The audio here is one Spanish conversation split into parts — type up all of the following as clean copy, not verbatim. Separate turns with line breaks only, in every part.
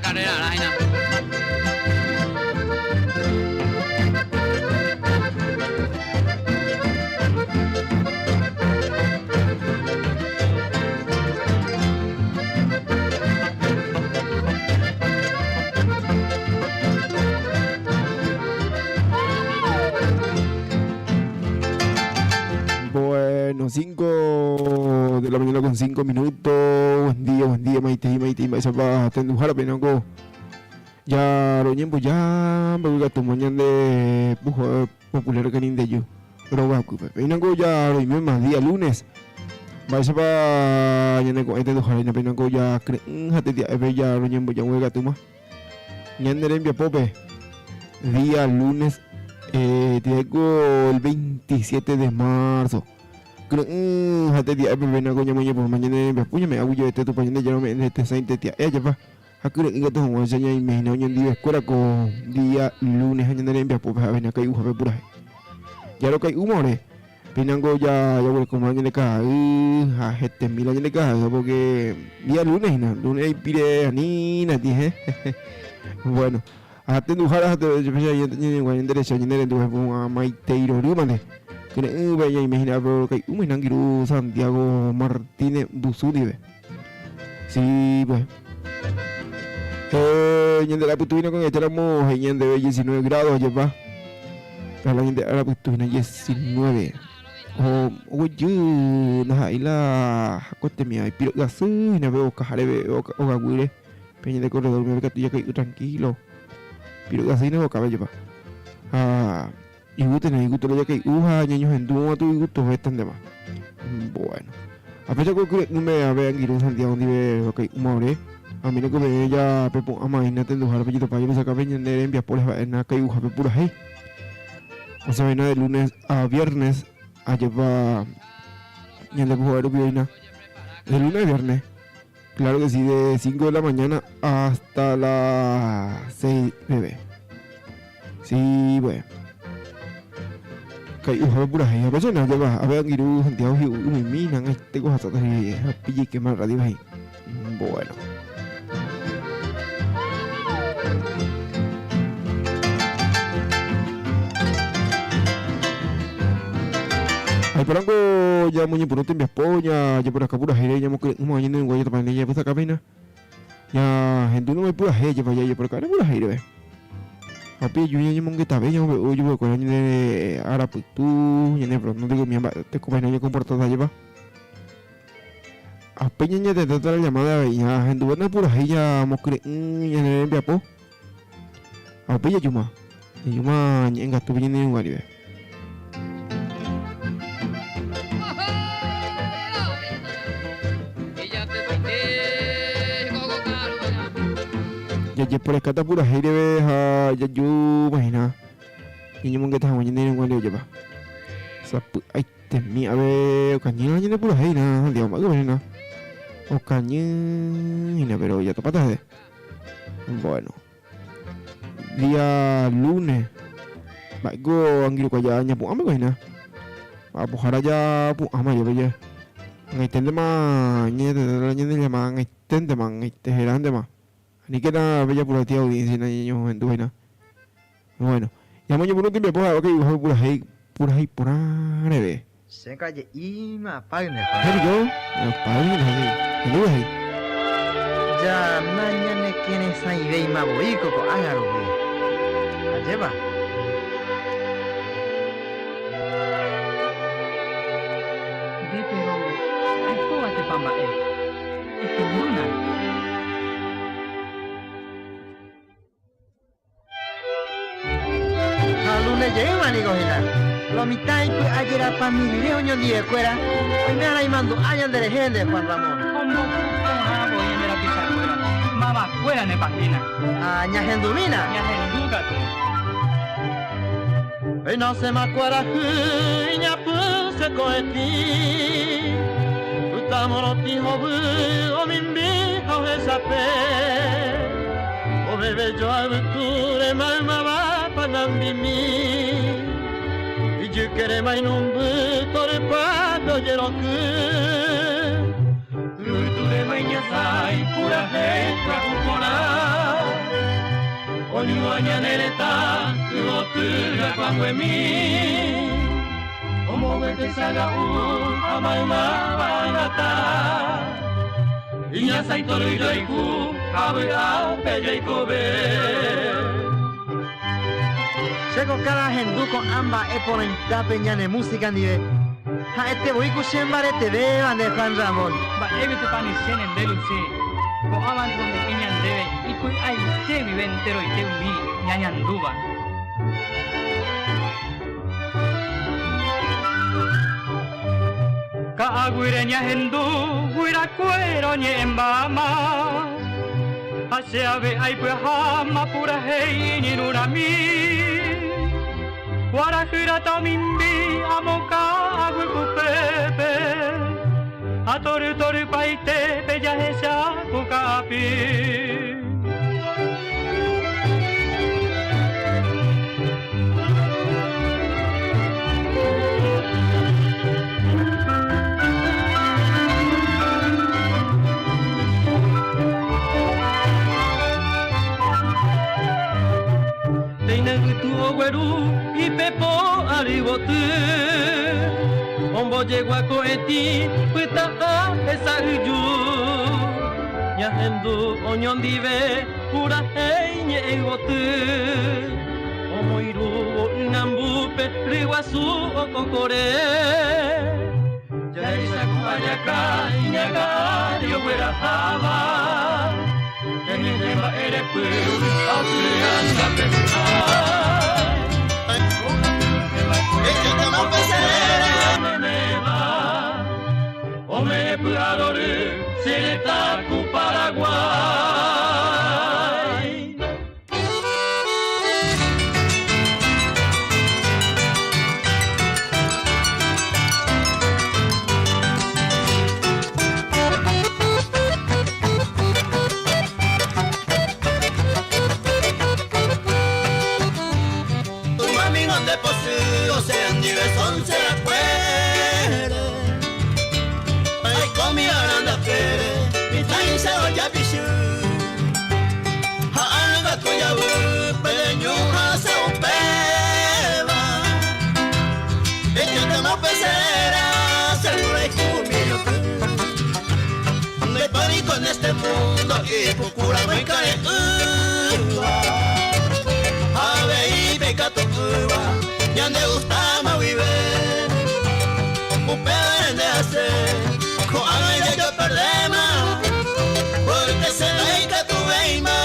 carrera, Raina.
Bueno, 5 de la mañana con 5 minutos. Buen día, Maite, Maisa va tendujar penango. Ya lo nyembo ya baga tu mañana de pujo popular canin de yo. Pero va ku penango ya lo mismo día lunes. Maisa va nyane ko tendujar na penango ya hate dia ya lo nyembo ya huega tu ma. Nyane rembia pope. Día lunes. Diego el 27 de marzo. Hati dia berbena ko nyamanya por mañana me punya me hago yo tu pañana ya no me este sainte tía ella pa. Hakure inga tu mo sanya imagina nyon dia escuela ko día lunes hanya nere mbia po ha bena kai u ha pura. Ya lo kai umore. Pinango ya voy con mañana ka ha este mila nyane ka porque día lunes na lunes pide anina ti Bueno. Hati duhara hati jepesha yentini wa enderecha nyene du ha maiteiro rumane. Kene vaya imagina bro kai nangiru Santiago Martínez Busudi. Sí, pues. Nyende la putuina con echáramos nyende 19 grados lleva. La nyende la putuina 19. Oye, nah ila kote mia piro gasu na veo kaharebe o gagure. Peña de corredor me que ya kai tranquilo. Piro gasu na cabello pa. Y gusto lo ya que uja niños en dúo tu gusto vestan de más. Bueno. A pesar que no me habían ido a Santiago donde ve ok more. A mí no que me ya pepo ama y no te dejar apellido para yo me saca veña de envía por la que uja pe pura hey. O sea, de lunes a viernes a llevar y el de jugar violina. De lunes a viernes. Claro que sí, de 5 de la mañana hasta las 6 bebé. Sí, bueno. Kai uha pura hai apa sih nak jawab apa yang itu Santiago hiu umi nang este ko hasa tadi pilih kemal radio hai. Bueno. Ay perangko ya munyi punutin bias ponya ya pura kapura hai ya mau ke mau nyen ngoi tapan ya pasa kapena. Ya hendu no me pura hai ya ya pura kana pura hai deh. Tapi yo ya mong kita ve yo yo ko ni ara putu ni bro no digo mi amba te ko no yo comporto aja ba apa nya te tratar la llamada ya hendu na pura ya mo kre ya ne envia po apa ya cuma ni enggak tu ni ngari be ya por escata pura aire ve ya yo imagina y yo monge ta mo ni ngwan de ba sap ai te mi a ver caña ni pura aire na dia ma na o caña na pero ya topatas de bueno día lunes ba go angiro ko ya nya pu ama ko na ba pu hara ya pu ama ya be ngai tende ma ni de ma ngai tende ma ngai te herande ma ni que nada bella por la tía audiencia niños en tu vaina. Bueno, ya mañana por un tiempo pues que dibujar pura neve.
Se calle y más página.
Pero yo, página así. ¿Qué ahí?
Ya mañana quienes hay ve más boico con ágaro ve. Lleva.
De pero esto va te pamba es que luna.
Lunes lleva ni cogina. Lo mitad y ayer a familia oño día fuera. Hoy me hará y mando años de gente Juan Ramón.
Como voy en la pizza fuera. Mama fuera ne página.
Aña gendumina.
Ya genduga tú.
Hoy no se me acuerda ña puse coeti. Tutamo lo tijo o mi viejo esa pe. O bebe yo aventure mamá va panambimi. Y yo quiere mai non butore pado yero que. Luture mai ña sai pura hetra kukona. Onyuanyaneleta, Uotura Kwangwemi, Omowete Sagau, Amaima Vanata, Inya Saitoru Joiku, Awe Ape Jacobe.
Seko kara hendu con amba eponen tape ñane música nive. Ha este voy ku shembare te vean de Juan Ramón.
Ba evite pani senen delusi. Ko aman con de inyan debe. Ikui ai te viventero y te umi ñañan duba. Ka aguire ña hendu, guira cuero ñembama. Ase ave ai pue hama pura hei ni nurami. Guarajira tomimbi amoka agui kupepe. Atoru toru paite bella esa kukapi.
Tu ogueru y pepo aribotu Ombo yeguaco eti puta a esa uju Yahendu onyon dive pura hei nye egotu Omoiru o unambupe riwasu o kokore Yaisa kuayaka inyaga yo fuera hava Kenimba erepu Autulianda pesar Ome Puadoru, Seretaku Paraguay.
Tu mami no te posee, o sea, en diversón se acuerde. Komi aranda pere, mi tain se oya bishu. Ha anga tuya wu, pele nyuha se upeva. Ella te mo pesera, se lure kumiro tu. Me pari con este mundo y pukura me cae uva. Ave y beca tu uva, ya me gusta ma vive. Upere de hacer. Con ella yo perdema, porque se laica tu veima.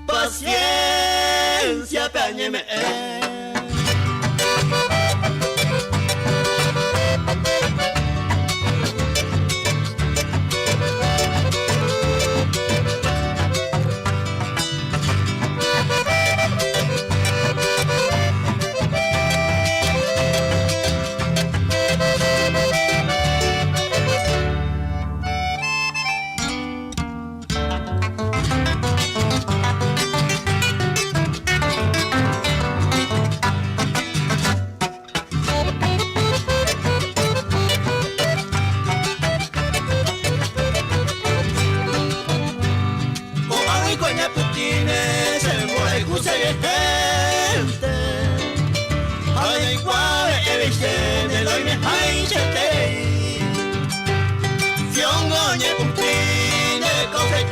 Paciencia, péñeme.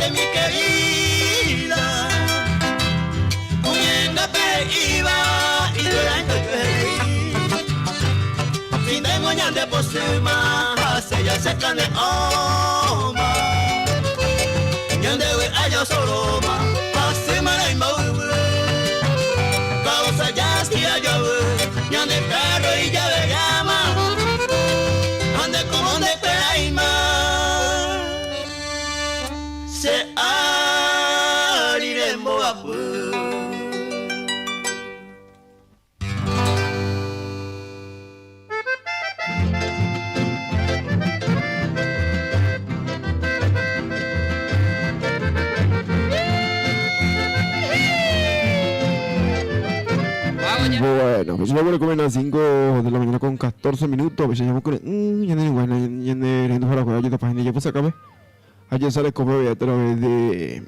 Mi querida, Cuyenda iba y durante tu sin demoñan de posima, hace ya se cane oma, yande we ayo soroma, pasima la imbawe, causa ya si ayo, yande perro y ya le llama, ande como de peraima. Se ariremo apu.
Bueno, pues luego le comen a las 5 de la mañana con 14 minutos. Pues ya llamo con ya no igual, ya no para jugar, ya te página ya pues acabe. Ayer sale como a través de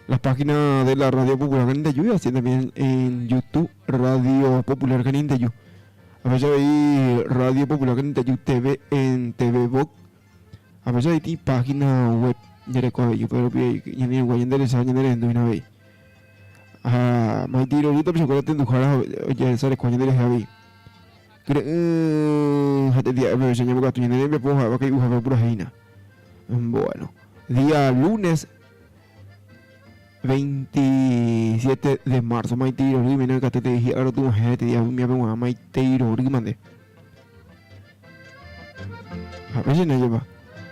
las páginas de la Radio Popular Caninteyu y así también en YouTube Radio Popular Caninteyu. A veces veis Radio Popular Caninteyu TV en TV Box. A veces hay página web ya recuerdo yo pero ya ni guayán de esa ya ni endo una vez. Mai tiro ahorita pero acuérdate de jugar ya esa recuerdo de esa vez. Hasta día me enseñó porque tú ya ni me puedo va que dibujar pura heina. Bueno, día lunes 27 de marzo, Maitiro, y mira que te dije, ahora tú me día me llamo Maitiro, y mandé. A veces no lleva.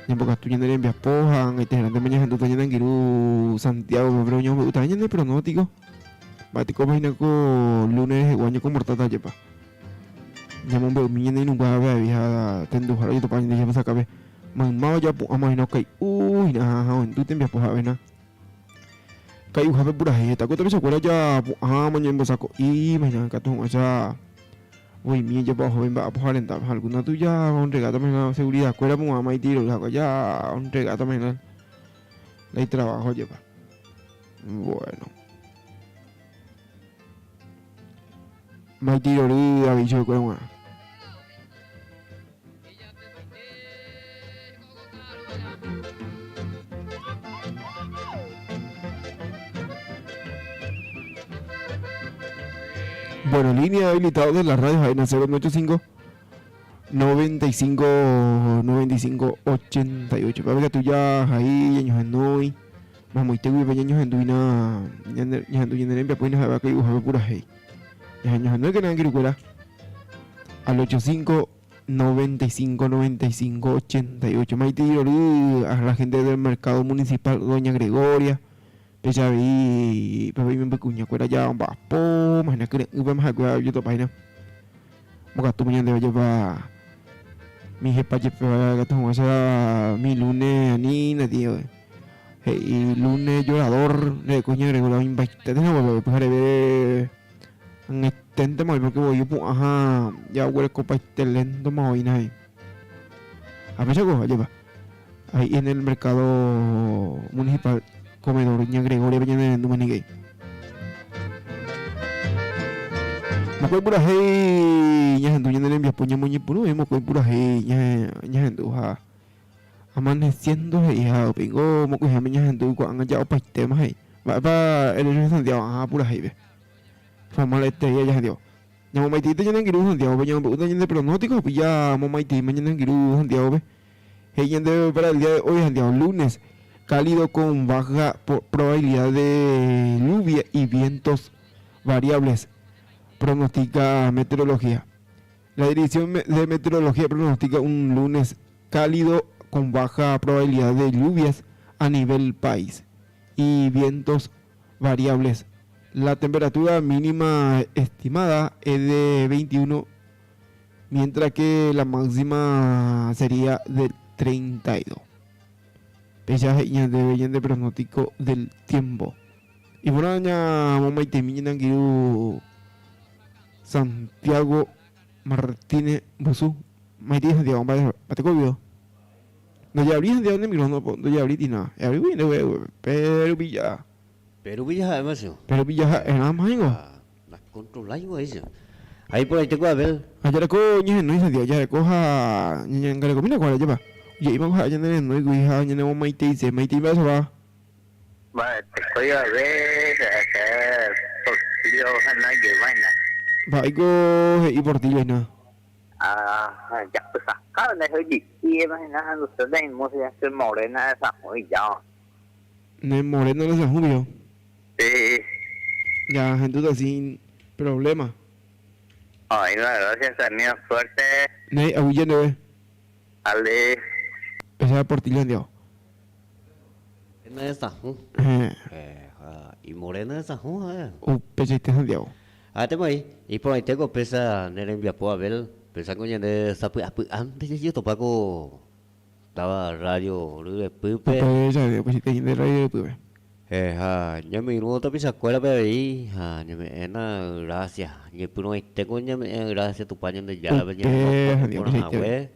Yang porque tú ya envías pojan, este grande mañana en tu taña en Kiru, Santiago, pero yo me gusta de pronóstico. Batico imagina con lunes, guaño con mortata lleva. Llamo un bebé mañana y nunca va a viajar, te endujar y tu paña de llama se acabe. Mamá ya pues amo y no cae. Uy, nada, tú te envías poja, ven. Kayu hape pura heta, aku tapi sekolah aja mañana saco y mañana katong aja. Uy, mi ya bajo ven ba apa hal entah hal guna tu ya un regata mañana seguridad, escuela pun amai tiro lah ya un regata mañana. Lay trabajo aja pa. Bueno. Mai tiro ri aviso ko nga. Bueno, línea habilitada de las radios ahí en 085 95 95 88. Para que tú ya ahí años en hoy. Vamos y te voy a ver años en duina. Ya en duina en pues no va que dibujar pura hey. Ya años en hoy que nada quiero cuela. Al 85 95 95 88. Maite y a la gente del mercado municipal Doña Gregoria. Ya vi, pero vi me cuña cuera ya un bapo, imagina que vamos a cuidar yo tu página. Moga tu mañana debe llevar mi jefa lleva gato como sea mi lunes anina tío. Y lunes llorador de coña regular invite de nuevo pues haré ver en este mal porque voy yo ajá ya huele copa este lento más hoy nada. A veces coja lleva ahí en el mercado municipal comedor Doña Gregoria mañana en Dumaniguey. Mokoy pura hey nya hendu nya envía puña muñe puro mokoy pura hey nya hendu ha amaneciendo hey ha pingo mokoy ha nya hendu ko anga ya opa tema hey va el de Santiago ha pura hey be formal este ya hendu nya mo maiti nya ngiru Santiago nya mo nya de pronóstico pues ya mo maiti mañana ngiru Santiago be hey nya de para el día de hoy Santiago lunes cálido con baja probabilidad de lluvia y vientos variables, pronostica meteorología. La Dirección de Meteorología pronostica un lunes cálido con baja probabilidad de lluvias a nivel país y vientos variables. La temperatura mínima estimada es de 21, mientras que la máxima sería de 32. Paisaje de pronóstico del tiempo. Y por año mamá temina quiero Santiago Martínez Bosú. Maite Santiago Patecobio. No ya abrí Santiago de micrófono, no ya abrí nada. Ya abrí bien, pero Villa.
Pero Villa además.
Pero Villa es nada más igual.
La controla igual eso. Ahí por ahí te puedo ver.
Allá le cojo no es Santiago, ya le coja ñanga le comina cuál lleva. Y ahí vamos a allá en el güey, ya no Maite dice, Maite va a va.
Vale, te estoy a ver, portillo, no hay vaina.
Va, hay go y portillo nada.
Ya pues acá no es de aquí, imagina, usted de música es morena esa muy ya.
No es moreno, no es jubio.
Sí.
Ya, gente sin problema.
Ay, no, gracias a mí, suerte.
No hay abulla no es.
Ale.
Esa es portillo en Dios.
Morena esa, y morena esa,
Pechaste Santiago.
te voy. Y por ahí tengo pesa, nere envía por a ver, pesa coña de sapu, antes yo topaco, estaba radio, de pupe.
Pues ya, pues si te de radio de pupe.
Nhà mình luôn tapi sa escuela pe ahí, nhà mình ena gracias, nhà puno ahí tengo nhà mình gracias tu paño de ya,
Santiago, pues si te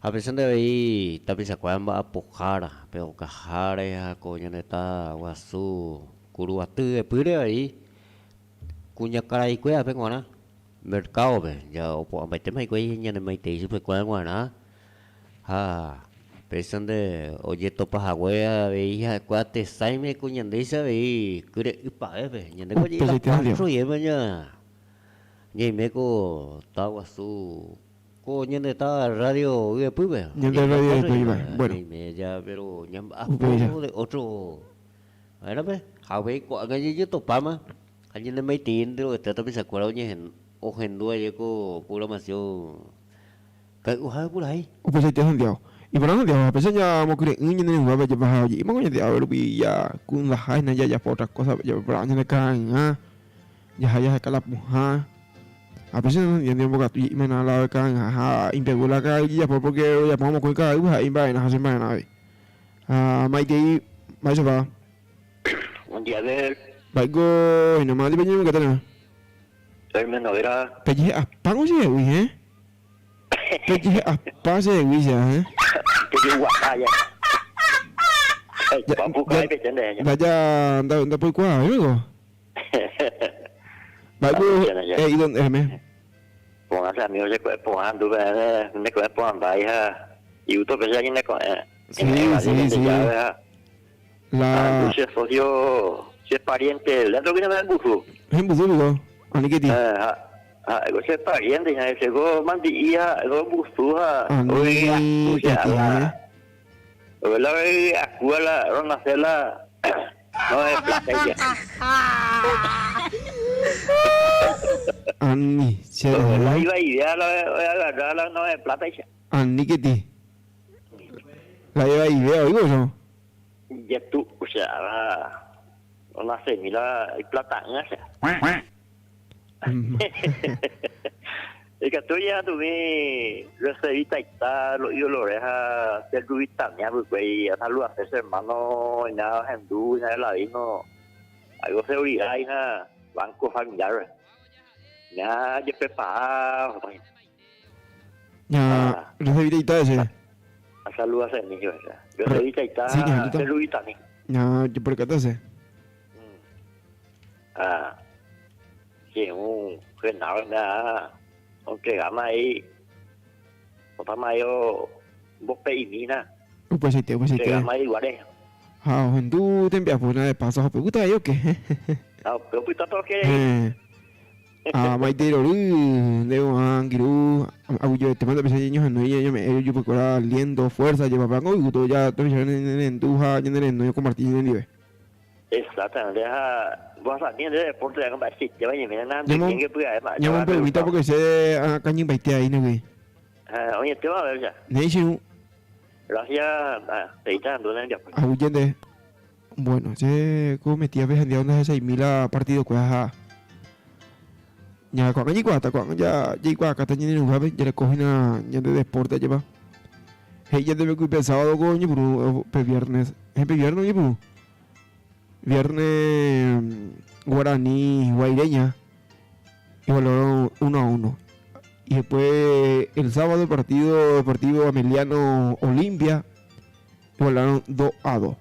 A pesar de ahí, tapi se acuerdan va a pojara, pero cajara ya coña neta guasu, curuatu de pure ahí, cuña cara y cuea pe ngona, mercado pe, ya opo ambai te mai cuei nya ne mai te super cuea ngona, ha, pesar de oye topa hagüea veía cuate saime cuña ndesa ve, cure ipa pe, nya ne cuei la cuatro yema nya, nya meko ta guasu. Cô nhân người ta radio gue pube.
Nhân de radio gue pube. Bueno.
Ya pero nyam
Ube ya.
de otro. Ahora ve, hawe ko nga yi to pama. Kanyin na may tin pero ito tapi sa kwaro niya hen o hen dua ye ko pura masyo. Kai uha pulai.
Pues ahí te han diao. Y por ahora diao, a pesar ya mo cree un nhân hueva ya bajado y mo coña diao bi ya kun la haina ya por otras cosas ya por año de can, ya kala puha. A pesar de que boca y me na la can impegó la calle ya porque ya vamos con cada uno ahí va en hacer más nada. Maite vai se va.
Un día de
Vai go no más de venir que tenemos.
él me no era
Peje a pago se güey, Peje a pase güey ya,
que yo guapa ya. Papu kai pe chân de
Da ya da por qua, luego. Vai go y donde me.
Bon là mi ose ko po han du be ne ko po han bai ha. Yu to pe ja ni ne ko
Sí, sí, sí. La
se socio se pariente, le que no me gusto.
en buzugo, ani que ti.
Ego se pariente, ya se go mandi ia, go gusto ha.
Ani que ti.
La escuela, no hacerla, no es plata.
Ani, se
La iba a idea, la no es plata.
Ani que ti. La lleva ahí, veo, digo yo.
Ya tú, o sea, no sé, mira, hay plata, no sé. Es que tú ya tuve recibiste está lo yo lo deja ser ruita mía porque ya salud a ese hermano y nada hindú y nada ladino algo seguridad y nada banco familiar ya yo preparado
Ya, recibí y tal ese.
a salud a ese niño yo recibiste está
Sí, que
ser ruita mía
Ya, yo por qué te sé.
sí un general nada aunque gama ahí otra mayo vos pedimina
Pues sí, pues sí.
que gama ahí igual
Ah, en tu te envías por una de paso, ¿me gusta yo qué?
pero pues todo que
Maite Loru, de un giru, yo te mando pequeños en ella, yo me yo porque ahora liendo fuerza, lleva para hoy, gusto ya te en tu ja, yo no yo compartir en el nivel.
exactamente vos también de deporte de combatir te vaya mira nada que pueda
Ya me pregunta porque se a cañín baite ahí, ¿no güey?
oye te va a ver ya
Nation,
gracias te está dando en el
ahuyende. Bueno, se cometía veces de 6.000 partidos pues a ya cuando llegó hasta cuando ya llegó acá tenía un jueves ya le cogí una ya de deporte lleva ella debe que pensado coño pero viernes viernes y pero viernes Guaraní Guaireña igualaron 1-1 y después el sábado partido deportivo Ameliano Olimpia igualaron 2-2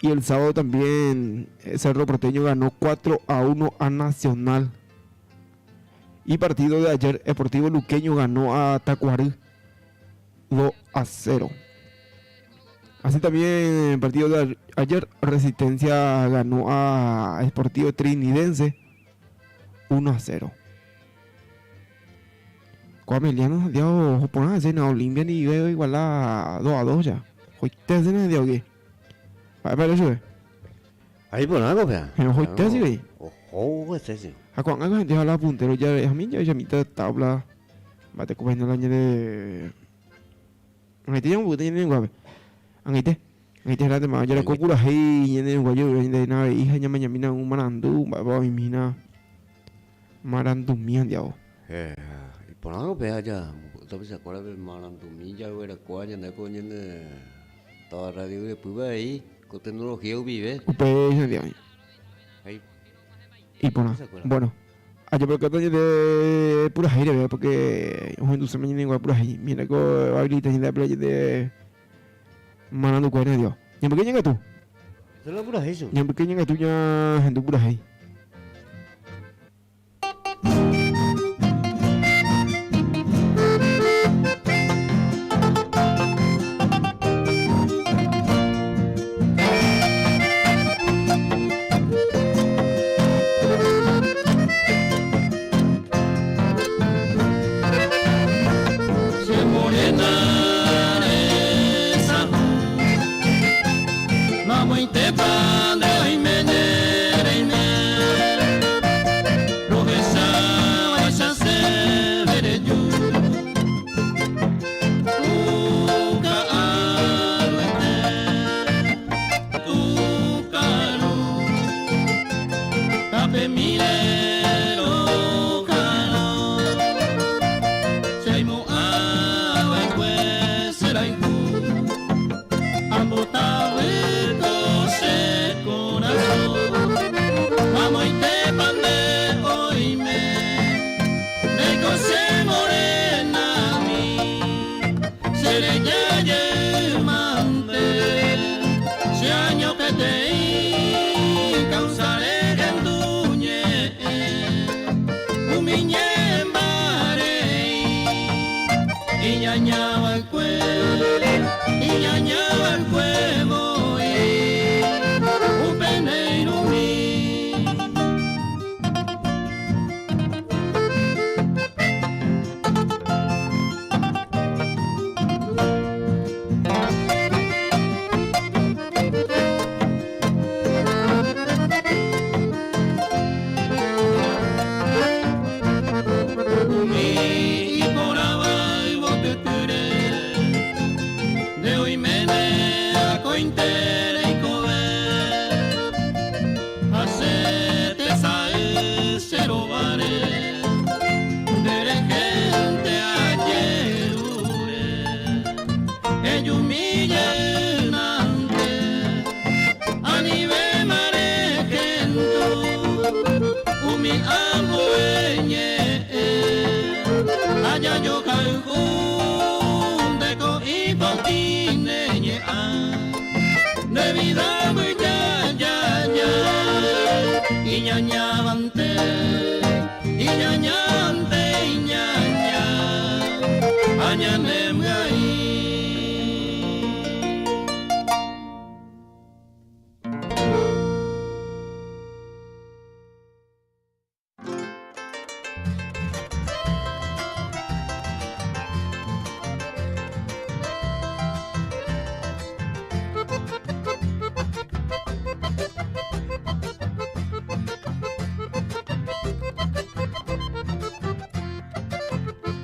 y el sábado también Cerro Porteño ganó 4-1 a Nacional. Y partido de ayer, Deportivo Luqueño ganó a Tacuarí 2-0. Así también el partido de ayer, Resistencia ganó a Deportivo Trinidense 1-0. Coameliano Santiago Japonés en Olimpia ni veo igual a 2-2 ya. Hoy te hacen el día qué. Para eso es.
Ahí por algo, vea.
Pero hoy te hacen güey.
Ojo, es ese.
A cuando algo gente habla puntero ya a mí ya mitad tabla. Bate copiando el año de. Angite yang buta yang guape. Angite rata más ya la cocura hey yang de guayo de nada hija llama mina un marandu baba mi mina. Marandu mian diao.
Y por algo, vea ya. Tapi se acuerda del marantumilla, güey, la cual ya no coño de toda radio de puba ahí, con tecnología vive.
Upe diao.
Ahí.
Y por nada. Bueno, Ayo por acá de puras aire, ¿verdad? Porque un endulce mañana igual puras aire. Mira que ahorita en la playa de Manando Cuerna, Dios. ¿Y por qué llegas tú?
Eso es pura eso.
¿Y por qué llegas tú ya en tu puras aire?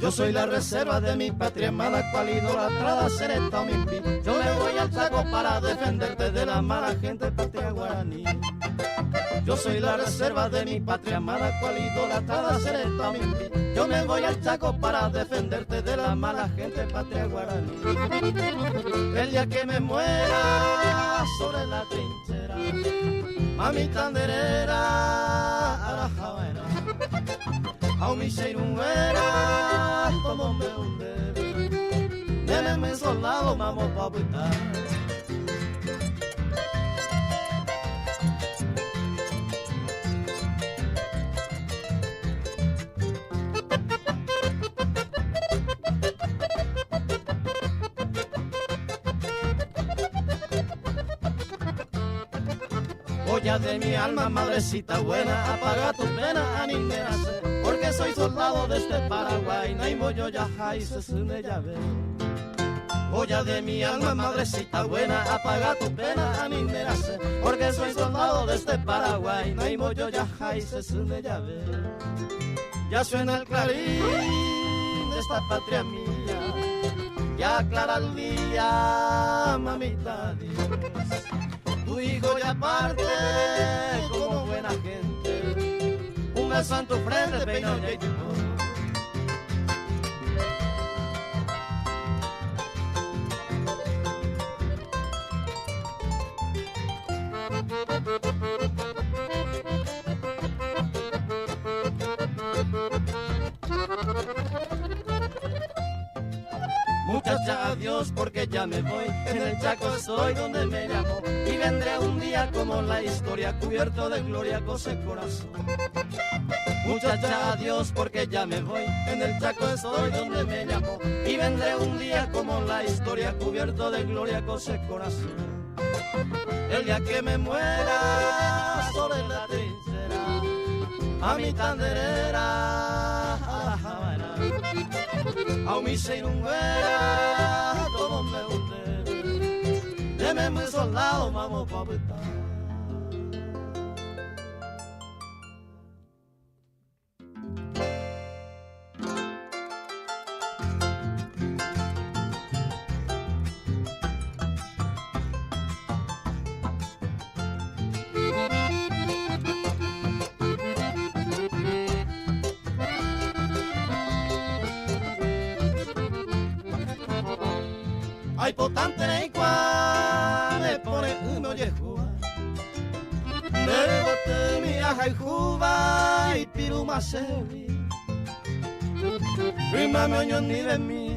Yo soy la reserva de mi patria hermana, cual idolatrada seré Tomimpi. Yo me voy al Chaco para defenderte de la mala gente patria guaraní. Yo soy la reserva de mi patria amada, cual idolatrada seré Tomimpi. Yo me voy al Chaco para defenderte de la mala gente patria guaraní. El día que me muera sobre la trinchera, mamita anderera, arajabuena, aumi sheiruera, como me hunde, denme soldado, vamos pa' buitar. Olla de mi alma, madrecita buena, apaga tu pena, animérase, porque soy soldado de este Paraguay, naimo yo ya jai se sune ya ve. Olla de mi alma, madrecita buena, apaga tu pena, animérase, porque soy soldado de este Paraguay, naimo yo ya jai se sune ya ve. Ya suena el clarín de esta patria mía, ya aclara el día, mamita Dios. Tu hijo ya parte como buena gente, un beso en tu frente, peinado y tu voz. adiós porque ya me voy. En el Chaco estoy donde me llamó y vendré un día como la historia, cubierto de gloria con ese corazón. Muchacha, adiós porque ya me voy. En el Chaco estoy donde me llamó y vendré un día como la historia, cubierto de gloria con ese corazón. El día que me muera sobre la trinchera, a mi tanderera, a la Habana, a mi seinunguera, todos me hunde. Deme mi soldado, vamos pa' buscar. Ay, potante y cual le pone uno yehua. Debote mi aja y juba y piruma sevi. Prima meño ni de mí,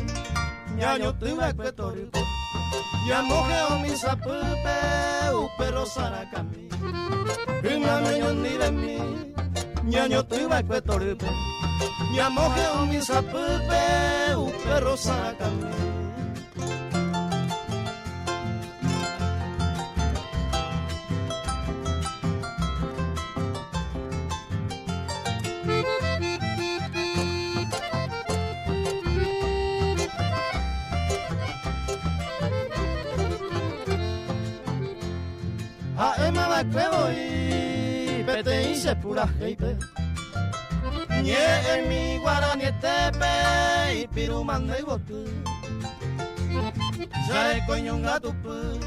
ñaño tuve cuetorito. Ya mojeo mi sapupe, pero saracami. Prima meño ni de mí, ñaño tuve cuetorito. Ya mojeo mi sapupe, pero saracami. A cuevo y pete y se pura heipe. Nye en mi guarani tepe y pirumande y botu. Ya el coño un gato pu,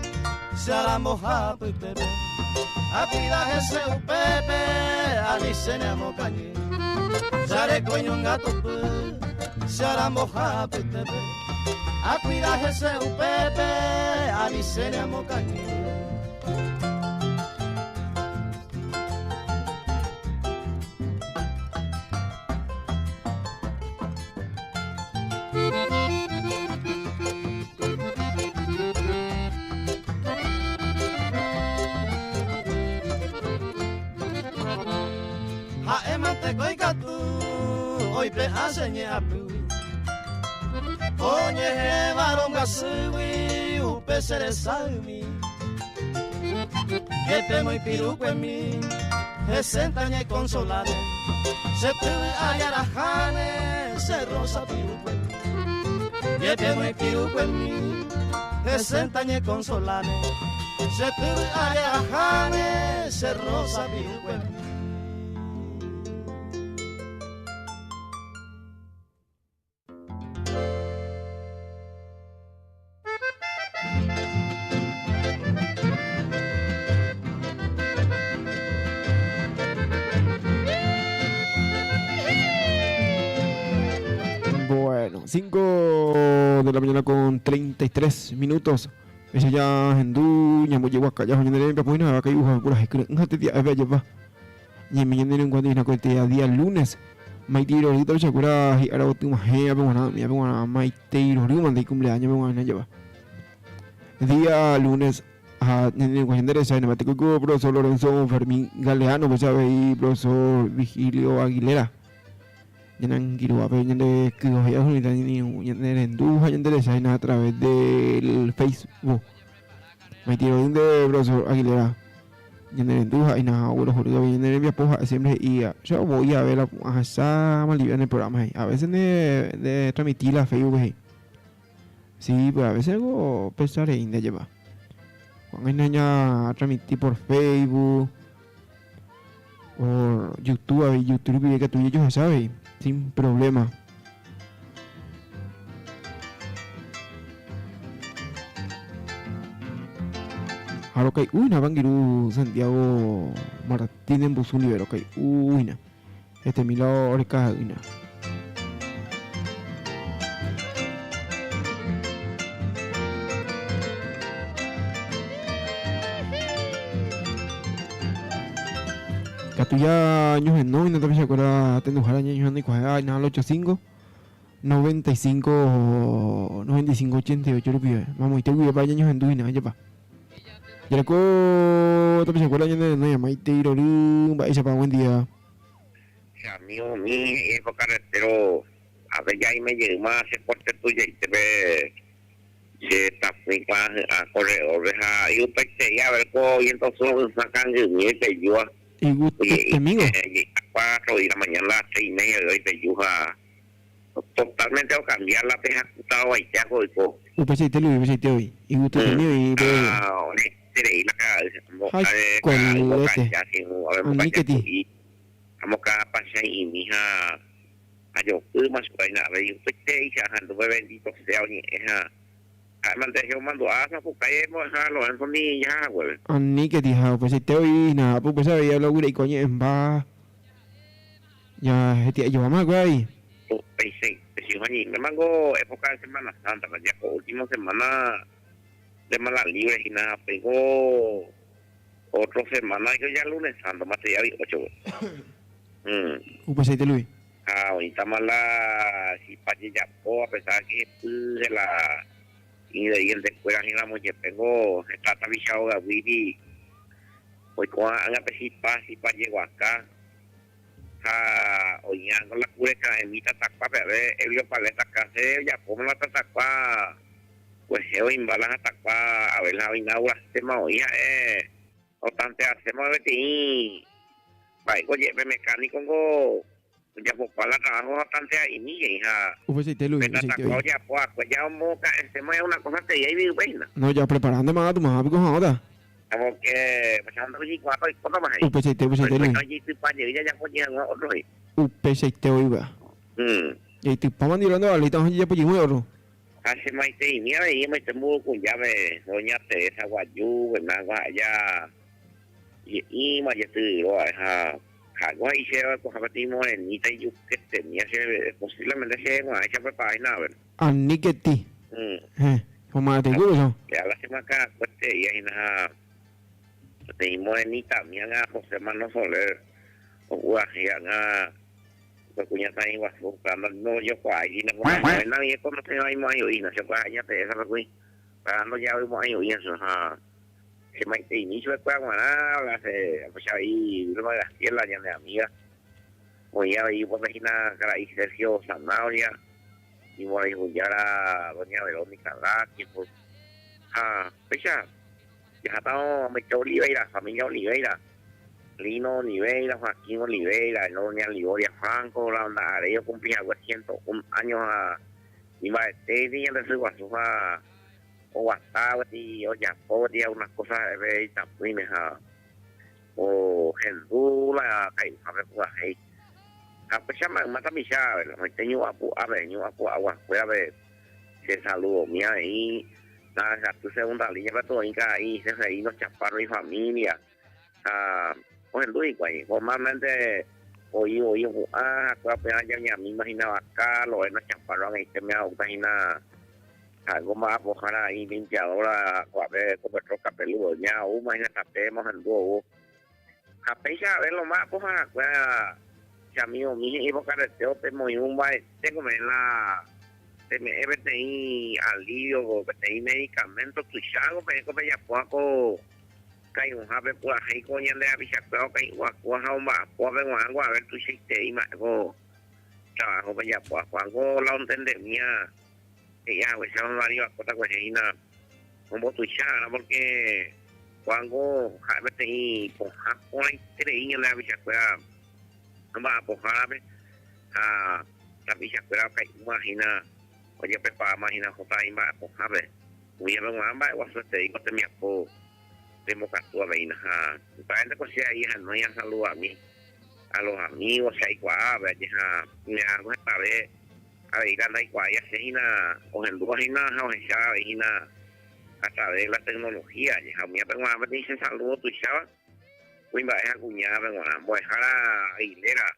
se la moja pipere. A pida ese upepe, a ni se ne amo cañe. Ya el coño un gato pu, se la moja pipere. A pida ese upepe, a ni se ne amo cañe. Hoy pe hasenye apu Oye he varonga suwi upe sere salmi Que te muy piruco en mí He sentañe consolare Se tuve ayarajane Se rosa piruco en mí Que te muy piruco en mí He sentañe consolare Se tuve ayarajane Se rosa piruco en mí.
Bueno, 5 de la mañana con 33 minutos. Ella ya hendu nyamu jiwa kaya honya nere pa puina ka yuha pura hekre ngate dia ave jeba. Ni mi nere ngwandi na ko te día lunes. Mai tiro rito chakura hi ara otu mahe abe wana mi abe wana mai tiro ri mande cumpleaños abe wana jeba. Día lunes a nene ngwandere sai na mate ko profesor Lorenzo Fermín Galeano pues sabe y profesor Vigilio Aguilera. Yang kilo apa yang de que hoy es unidad ni yang de enduja yang de sai a través del Facebook. Me tiro de profesor Aguilera. Yang de enduja y nada, bueno, juro que viene mi esposa siempre y yo voy a ver a esa malivia en el programa. A veces de transmitir la Facebook. Sí, pero a veces algo pesar en de llevar. Cuando hay niña transmitir por Facebook o YouTube que tú y ellos saben. Sin problema. Ahora que uy na bangiru Santiago Martín en Busu Libero que uy na este milo orca uy na Catuya años en no y no te acuerdas atendujar años en y coger nada 85 95 88 rupiah. Mamo ite gue pa nyanyo henduina aja pa. Jadi ko tapi sekolah nyanyi no ya maite iroru mbak Isa pa buen día.
sea, mío, mi época pero a ver ya y me llegó más se porte tuya y te ve se está muy más a correr oreja y un peste ya ver co y entonces sacan y te yo
Y gusto amigo.
4 de la mañana a las 6:30 de hoy te yo totalmente a cambiar la peja estaba ahí ya con
Upese te lo upese te hoy. Y gusto mío y ve.
Tere la cabeza vamos cada pasar y mi hija a yo más vaina ve un peste y ando bendito sea ni esa mande yo mando a porque hemos lo en familia ya güey
Ani que diha upese te hoy na pu pesa ya lo gure coño en ba. Ya heti yo mamá güey.
Pensé si hoy me mango época de Semana Santa ya última semana de mala libre y nada pegó otra semana que ya lunes santo más ya 8
Upese te lo.
Ahorita mala si para ya a pesar que de la ingredientes fuera y la mujer pegó está avisado de Widi pues con a pesar si para llego acá oye con la cura que emita tapa pero el paleta case ya como la tapa pues yo imbalan tapa a ver la inaugura tema hoy o tanto hacemos de ti vai oye mecánico go ya pues para trabajo bastante ahí mi hija
Upese te lo.
ya pues ya moca se me una cosa que ya vive buena
No ya preparando más tu mamá con ahora.
como que pasando allí 4 y cosas más ahí
Upese te lo.
allí tu padre ya pues ya otro ahí
Upese te hoy va. Y tu papá mandando alita ya pues yo oro.
hace más y mira y me temo con llave doña Teresa Guayú en agua allá y más ya te digo Hagua y se pues abatimos en Nita y yo que tenía posiblemente se va a echar para nada ver
Ani que ti. Como te gusto.
ya la semana acá pues y ahí nada tenemos en Nita mi haga José Manuel Soler o guajía pues cuña está ahí buscando no yo pues ahí no nadie conoce ahí más y no se puede allá te esa pues pagando ya vimos ahí y eso se me inicio de cuando la se pues ahí luego de la ya de amiga voy a ir por página cara ahí Sergio Zanahoria y voy a escuchar a doña Verónica Laki pues pues ya estamos me Oliveira familia Oliveira Lino Oliveira, Joaquín Oliveira, doña Liboria Franco, la onda Arello cumplía 101 años y más de día de su guasuja o WhatsApp y o ya podía unas cosas de también o gendula que a ver pues ahí a pesar mata mi chave me tengo a ver agua fuera de se saludo mía ahí nada tu segunda línea para todo ahí se ahí nos chaparro y familia pues el Luis güey normalmente oí apenas ya me imaginaba acá lo es una chaparrón ahí que me ha imaginado algo más ojalá ahí limpiadora a ver como el roca peludo ya imagínate tapemos el dúo a pesar de verlo más ojalá pues ya mío mi época de teo te muy un baile tengo la MBTI alivio BTI medicamentos tu chago pero como ya poco cái hoa về qua hay coi nhân đây bị sạc đó cái qua hao mà qua bên ngoài qua bên tôi xích tế mà cô trả họ bây giờ qua cô long tên đẹp nha thì ya vậy sao mà đi qua ta qua hay na không có tôi xa là porque qua cô khai bên đây có học coi cái đấy nhân đây bị sạc đó mà có học đấy tapi sạc đó cái mà hay na bây giờ phải qua mà hay na họ tay mà có học đấy bây giờ bên ngoài mà qua số tế có tên miệng cô Democracia vaina para esta cosa ahí no ya saludo a los amigos ahí cuá ver ya me hago esta vez a ver anda cuá ya se o en lugar hina o en ya hina a través de la tecnología ya me tengo a ver dice saludo tu chava voy a dejar cuñada voy a dejar a hilera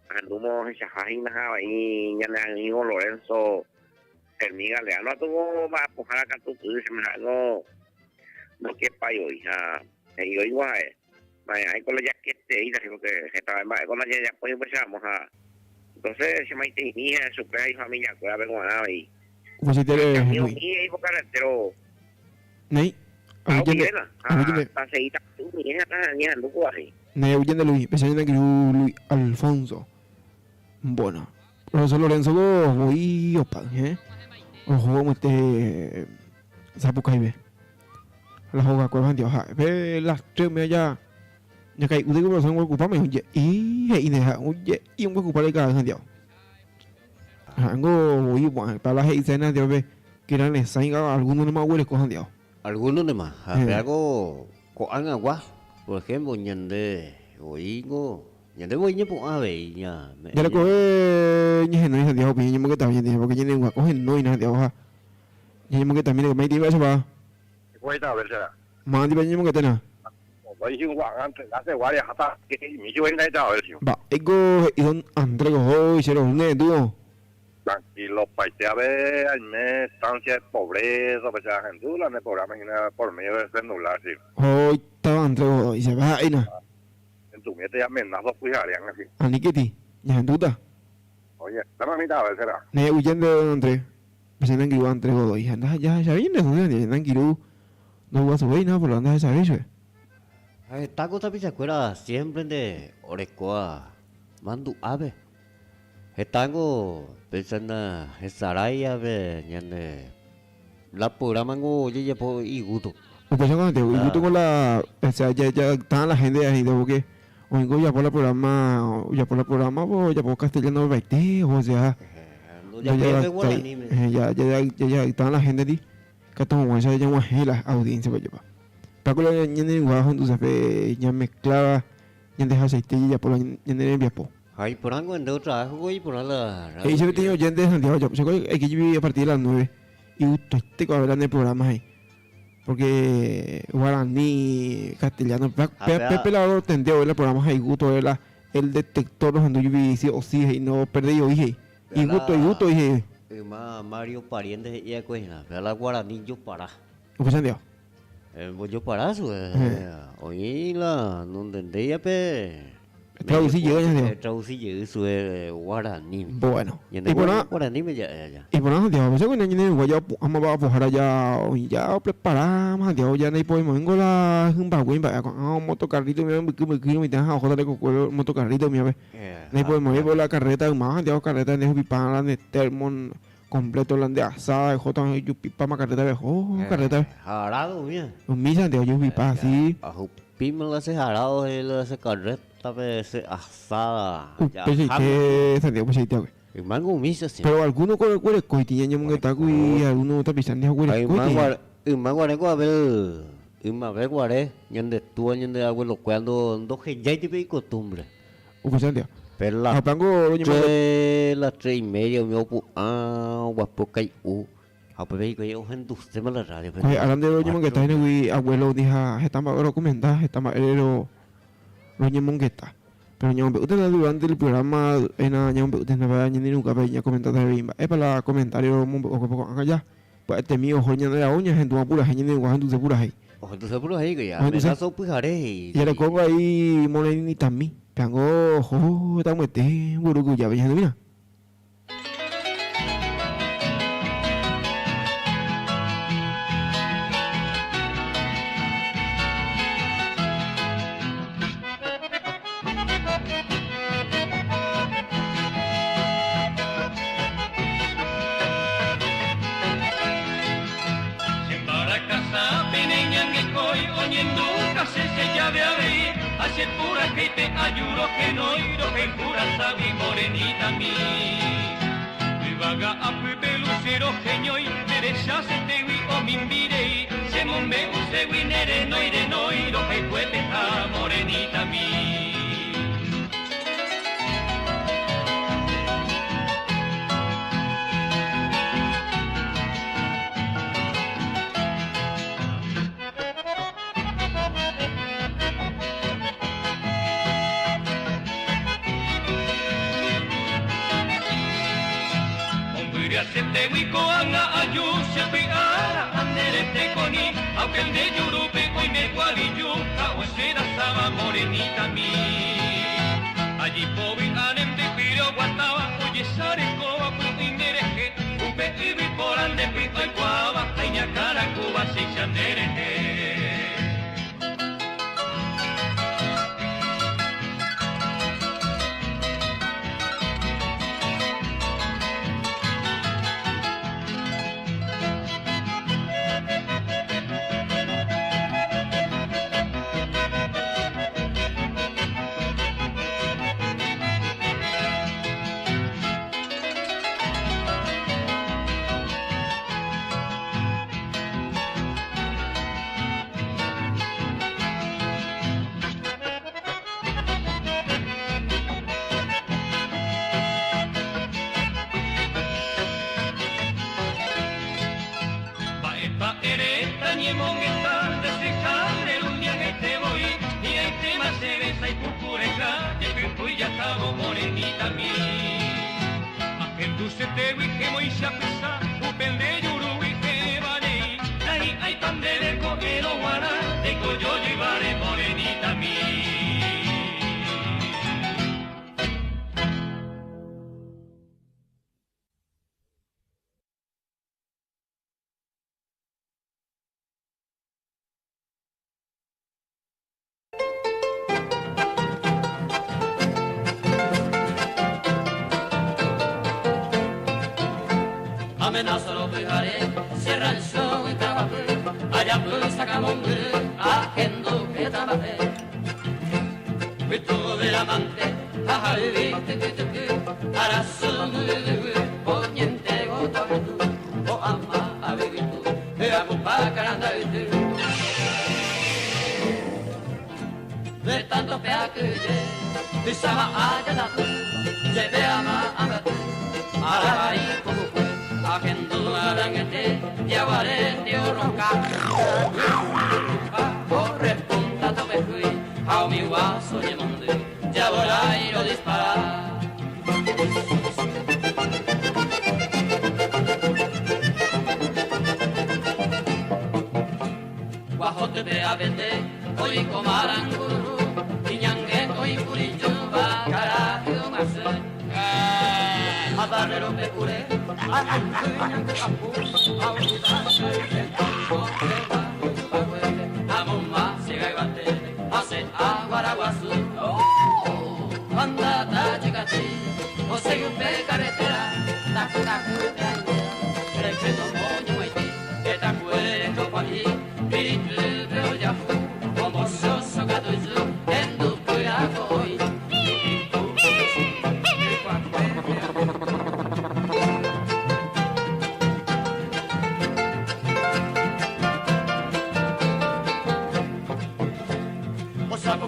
andumo esa página ahí ya le amigo Lorenzo Hermiga le no tuvo va a pujar acá tu se me hago no que payo hija yo igual hay con la jaqueta y porque estaba con la ya pues empezamos Entonces, se me dice, mi hija, su pega y familia, cuida vengo a nada y...
Pues si te
Amigo mío, hijo carretero...
Nei,
Auyena,
Auyena.
paseíta, tú, mi hija, ni ando así.
Nei, huyendo Luis, pensando que Luis Alfonso. Bueno, profesor Lorenzo, voy opa, ojo, este... Sapuca y ve. La joga, cueva, antioja. Ve las 3 me allá. Ya que udah gue pasang ocupa me oye ini ha oye y un ocupa le cada dia. Ango voy bueno para la escena de ve que eran ensayo algunos no más huele cojan dia.
Algunos nomás, algo con agua, por ejemplo, ñande, oigo, ñande voy ñe po ave ña.
Ya le coge ni no es dia opinión que también dia porque ni un coge no y nada dia hoja. Ni mo que también que me diga eso va.
Cuenta, a ver, será.
Más di banyak mo que tena.
我已經話啱，那些話你下打，你就應該找嘅時候。
Va, ego idon Andrego hoy se lo ne tú.
Tranquilo, paisea ve, me estancia pobreza, pues ya gente, la me programa por medio de celular, sí.
Hoy estaba Andrego y se va ahí na.
En tu meta ya amenazas, pues harían así.
Aniketi, ya duda.
Oye, dame a mitad, a ver, será.
Ne huyendo Andre. Bisa nang kiru Andrego hoy. Anda ya sabiendo eso, nang kiru. No va a subir nada por anda esa vez.
Taco tapi se acuerda siempre de Orecoa, mandu ave. Estango pensando esa raya ve ñande. La programa ngo ya po iguto.
Porque yo cuando tengo la, o sea, ya está la gente ahí de porque oigo ya por el programa, pues ya por castellano baite, o sea, ya está la gente ahí. Que todo eso ya una la audiencia para llevar. Paco la ñande guajo entonces ve ya mezclaba ñande aceite ya por ñande enviapo.
Hay por algo en otra, güey, por la.
Y yo he tenido gente de Santiago, yo hay que vivir a partir de las 9 y justo este que hablan de programas ahí. Porque guaraní, castellano, Pepe la tendía a ver los programas ahí, gusto era el detector los anduvo o sí y no perdí yo dije. Y gusto dije.
Mario pariente y a cuena, pero la guaraní yo para.
¿Qué pasa Santiago?
Yo para eso, oye la, no entendía pe.
Traducí llega ya.
Traducí llega eso es guaraní.
Bueno.
Y por nada guaraní me ya.
Y por nada Santiago, pues cuando ñene guaya vamos a poner allá ya preparamos Santiago ya no hay podemos vengo la un bagüey para con un motocarrito me me deja ojo de con motocarrito me ve. No hay podemos ir por la carreta más Santiago carreta de pipa de termon completo la de asada jota yo pipa más carreta de carreta.
Jarado mía.
Un misa Santiago yo pipa así.
Pima la se jarado la se carreta. Se asada.
Pues que Santiago pues Santiago.
El mango misa sí.
Pero alguno con el cuero coitiña ñam que taco y alguno está pisando el cuero coitiña.
El mango ne ko abel. El mango guare ñande tú ñande abuelo cuando do que ya te costumbre.
O pues Santiago.
Pero la
pango
las 3:30 me opu guapo kai a pepe que yo en tu tema la radio.
Pues hablando de ñam que está en el abuelo dija está más recomendar está más lo ñamon que está pero ñamon usted durante el programa en ñamon usted no va a ni nunca ve ya comentar de bimba es para la comentario o poco allá pues este mío joña de la uña en tu apura gente de guajan tu segura ahí
o tu segura ahí que ya me la sopujare y
le copa ahí moneni también pango ojo estamos este burugu ya veña mira.
Hacer pura que te ayudo que no iro que pura sabi morenita mi. Mi vaga a pepe lucero genio y derecha se te vi o mi mbirei. Se mombe use winere no iro que puede a morenita mi. Se te uico anga ayu se piara andere te coni aunque el de yurupe hoy me guariyu cahuesera saba morenita mi allí pobi anem de piro guataba ibi poran de pito y guava, aina cara cuba si chanderete. Morenita mi, a que tu se te vi que muy se apesa, upel de yuru y que vale, ahí hay pan de coger o guara, de coyo llevaré morenita mi.
Amenaza lo pegaré, cierra el show y trabajé, allá pues sacamos agendo que trabajé. Vito del amante, ajá, viste que, ahora son poniente goto tu, o ama a vivir tú, te hago pa' caranda viste. De tanto pea que de sama allá da tu, se ve ama ahora ahí como fue. Agendo arangete, diaguare, dio ronca. Corre punta tope fui, a mi guaso yemonde, diabora y lo dispara. Guajote te avete, hoy comaranguru, iñangueto y curillo, va carajo más. A barrero me curé.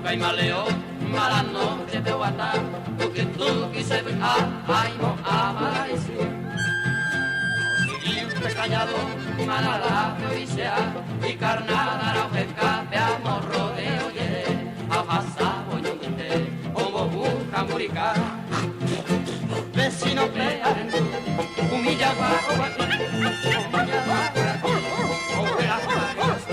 Y maleo, mala noche te guata, porque tú quise ver, ay no amanecí. Seguiste callado, mala la provincia, y carnada la ojeca, te amorro de oye, a pasar boñonguete, como busca murica. Vecino pearen, humilla guapo guapo, humilla guapo guapo, over las paredes,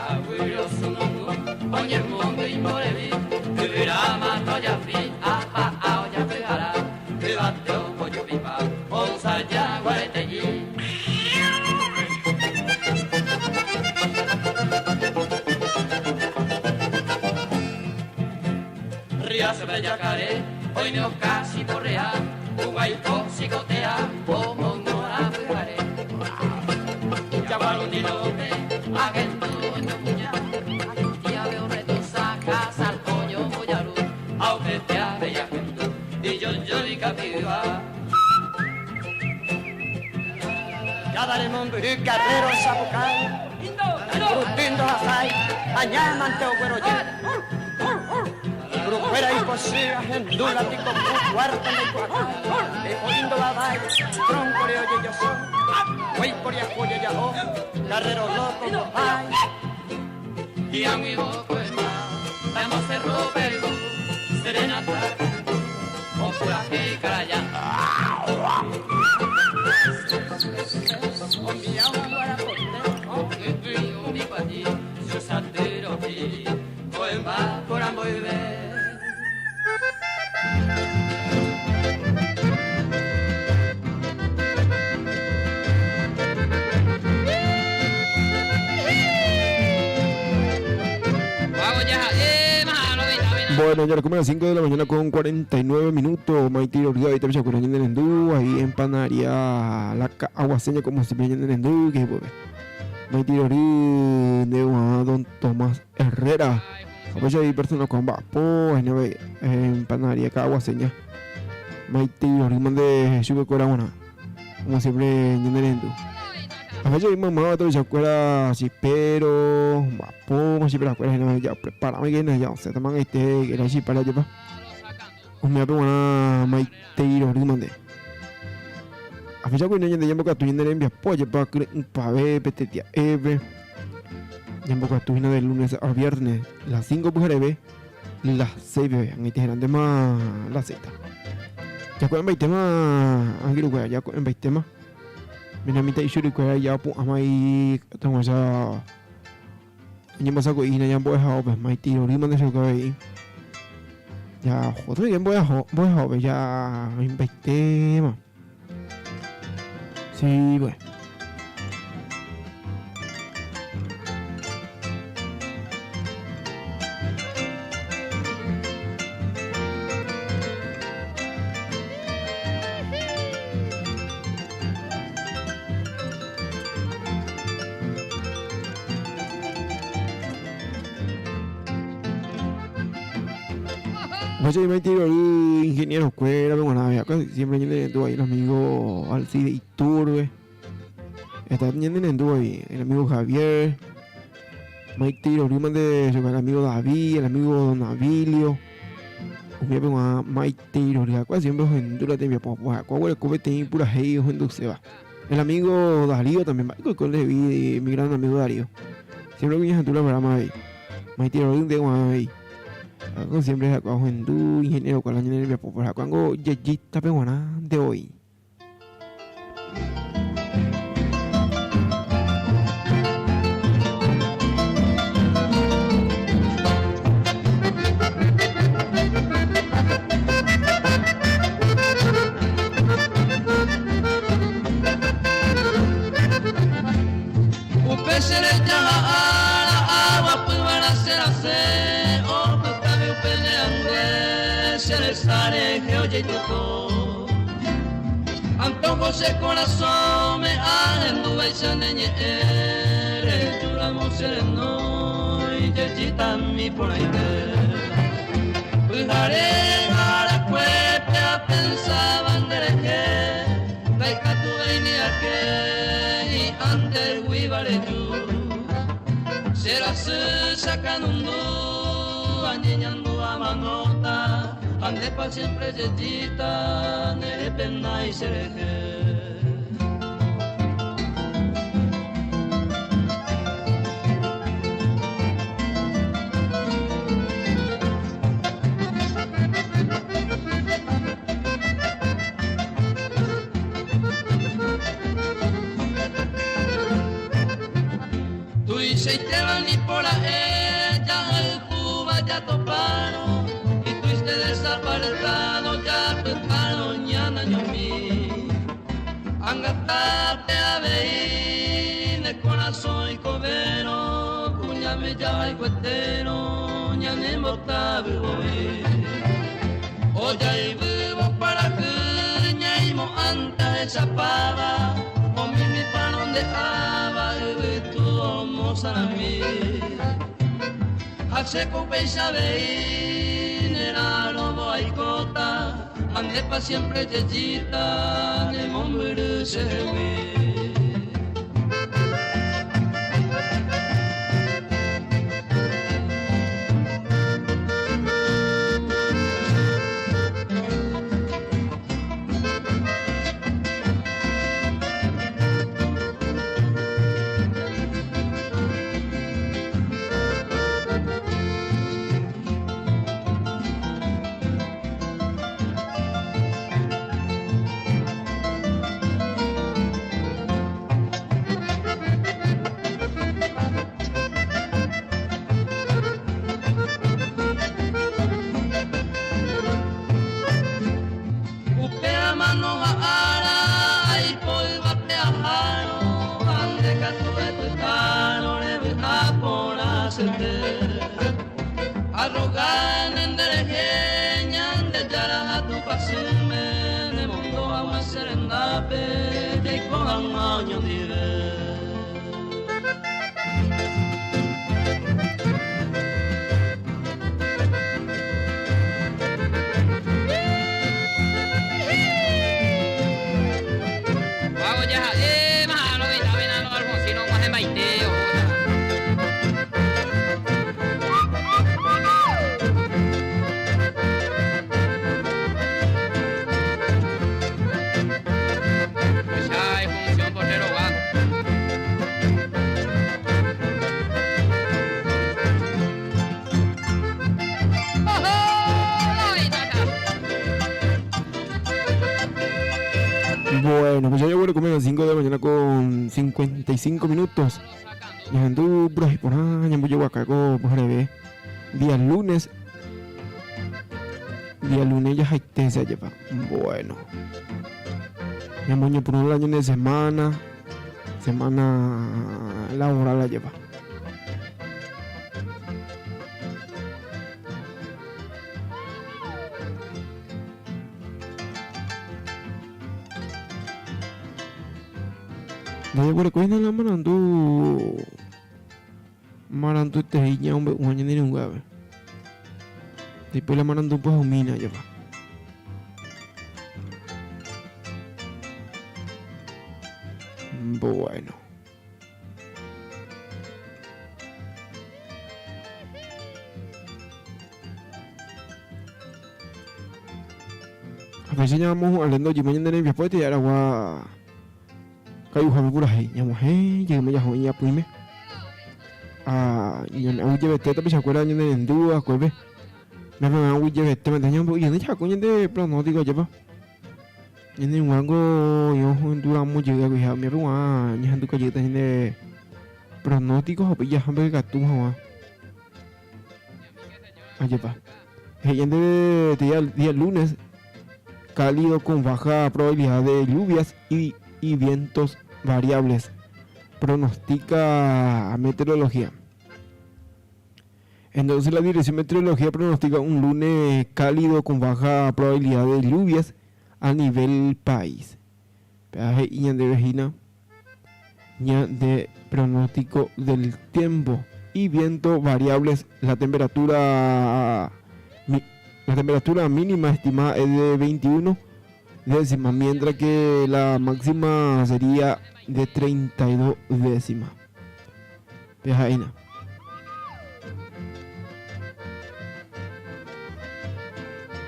abuelo su mundo, oye el mundo y morevi, vivirá más toya fi, a olla pegara, que bateo pollo pipa, onza ya guaretegui. Ría se ve yacaré, hoy no casi porrea, guaypo psicotea, como no la pegaré. Ya va un dilote, agento en tu puña, tía veo retosa, casa al coño moyaru, aunque te bella gente, y yo y capiva.
Ya daremos un carrero sabucal, curtindo la sai, añaman teo güero Brujuera y cosía, hendula, tico, cuarta de cuatro, de jodiendo la valle, tronco de oye yo soy, güey por ya cuya ya o, carrero loco no hay.
Y a mi boco es más, vamos a cerro Perú, serenata, o pura que caraya. O mi agua guarapote, o que frío mi país, yo satiro ti, o en va por amboive.
Bueno, ya como a las 5 de la mañana con 49 minutos. Maite Orgado y también se en el Endú. Ahí en Panaria, la aguaseña como se viene en el Endú. Que pues, Maite Orgado de don Tomás Herrera. Pues hay personas con vapo en Panaria, acá aguaseña. Maite Orgado de Chuque Coraona. Como siempre en el Endú. A veces mi mamá todo se acuerda así, pero vapor, siempre la acuerda ya preparamos que ya se toman que era así para llevar. Me apeó una maitero rimande. A veces cuando yo llamo que tu niña envía pollo para ver petetia eve. Llamo que tu niña de lunes a viernes las 5 pues ve las 6 bebé, en este grande más las 6. Ya con el tema, aquí lo ya con el tema. Mina minta isu di kuya ya pun amai tong sa ni masa ko ina yang boy hao ba mai ti ri man de so ka yi ya ho to yang boy hao ba ya min bai te ma si boy. Pues yo me tiro el ingeniero Cuera, pero bueno, siempre yendo ahí el amigo Alcide Iturbe. Está yendo ahí el amigo Javier. Me tiro el amigo David, el amigo Don Abilio. Un día vengo a me tiro, siempre en dura de mi papá. Cuál es el tiene pura hey, en se va. El amigo Darío también, con mi gran amigo Darío. Siempre que yo en la programa ahí. Me tiro un día ahí. Como siempre acá en tu ingeniero con la niña por acá cuando yeyita peruana de hoy.
Un pez se le llama a la agua, pues van a ser se le sale que oye todo Anton José corazón me anduve y se neñere lloramos sereno y yechita mi por ahí pues haré a la cuesta pensaban de que la hija tu venía que y antes huivare tú será se sacan un do añeñando a manota ande pa siempre yeyita, nere pena y sereje. Tú dices y te van ni por la ella, el Cuba ya toparon. Desaparecido ya pescaron ya no mi angatate a ver de corazón y covero cuña me ya el cuetero ya ne motable hoy oye y vivo para que ña y mo anta esa pava o mi para donde aba y tu moza a mí hace copecha veí nera lobo y cota ande pa siempre yeyita de mombre se ve.
Bueno, pues ya voy a comer a las 5 de la mañana con 55 minutos. Ya andu por ahí por ahí, ya voy a acá con día lunes. Día lunes ya hay que se lleva. Bueno. Ya moño por un año de semana laboral la lleva. Daya por cuenta la marandu tehinya un año de un gabe. Después la marandu pues humina lleva. Bueno. A ver si llamamos hablando de mañana en el después de agua. Kayu hamu burahi, llamamos llegamos ya hoy ya puime. Y aún lleve teta pues acuerda en el enduro acuerdo. Me aún lleve teta me dañan y en ya coño de pronóstico lleva. En el wango yo duramos llega que ya mi rua ni handu que llega en pronóstico pues ya hambre gatu hawa. Allá va. Día lunes cálido con baja probabilidad de lluvias y vientos variables, pronostica a meteorología. Entonces la dirección meteorología pronostica un lunes cálido con baja probabilidad de lluvias a nivel país. Y de vecina ya de pronóstico del tiempo y viento variables. La temperatura mínima estimada es de 21 décimas, mientras que la máxima sería de 32 décimas. Pejaina.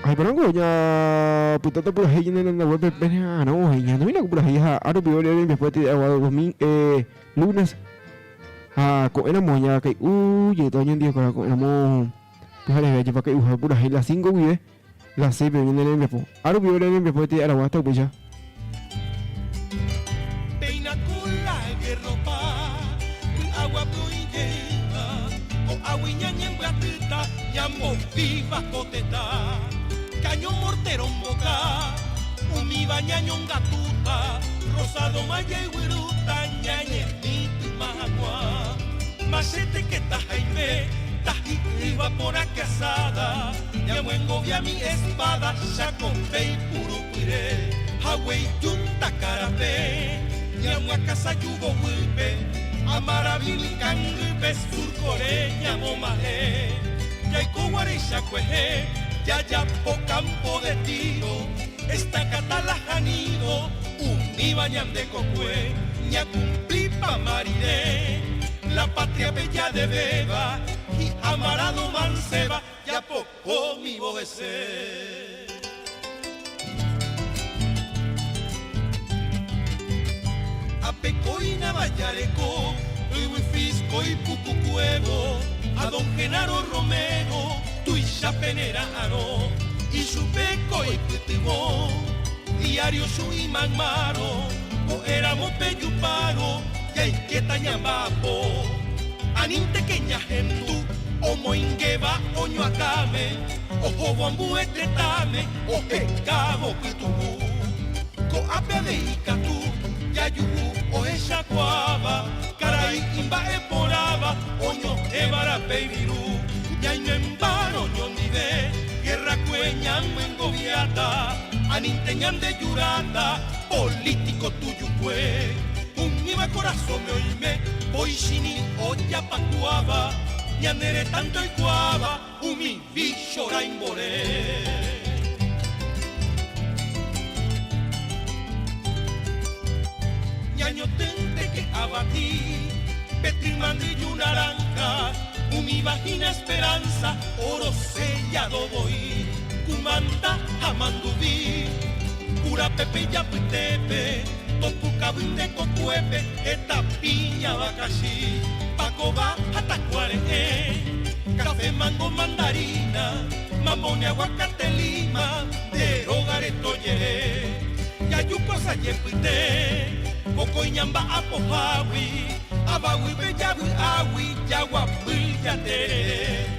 Ay, pero no, ya putata por ahí en la web no, ya no mira por ahí ahora pido le después de domingo lunes con éramos ya que ya todo el día con éramos pues le lleva que por ahí las 5 vive. La 6 viene en el tiempo. Ahora viene en el tiempo de ahora hasta pues ya.
Peina con la guerropa, agua fluida, o agüiña ñembratita, ñambo viva coteta, caño mortero en boca, umiba ñañón gatuta, rosado maya y guiruta, ñañe mi magua, machete que ta jaime. Iba por acá asada, ya muengo via mi espada, ya con pei puro pire, Hawaii yunta carape, ya muacasa yugo huipe, amarabili canguipe, surcore, llamo maje, ya ikoguarisha cueje, ya po campo de tiro, esta catala janido, mi bañan de cocue, ya cumplí pa maride, la patria bella de beba, y amarado manceba, ya poco mi boese. A pecoina vallareco, Fisco y Pucucuevo, a don Genaro Romero, tu y Chapenerano, y su peco y Putibó, diario su y Magmaro, o éramos peyuparo, y hay que tañambapo. Aninte queña gentu, omo ingeba, oño acame, ojo bambu etretame, oje cabo pitubu. Ko ape de ikatu, yayubu, oje shakuaba, caray imba eporaba, oño ebara peibiru, yaño embaro ñondive, guerra cueñan mengoviata, aninteñan de yurata, político tuyo fue. Iba corazón me oíme, voy shini olla pacuaba, ñanere tanto y cuava, umi bichora imbore. Ñaño tente que abatí, petrimán de yu naranja, umi vagina esperanza, oro sellado voy, cumanta jamandubí, pura pepe ya putepe. Topucabín de cocuepe, esta piña bacaxí, pacoba hasta cuarente, café mango mandarina, mamón y aguacate lima, de hogar estoy, ya
yuko sa yepute Boko nyamba apo hawi Abawi bejawi awi Jawa bujatere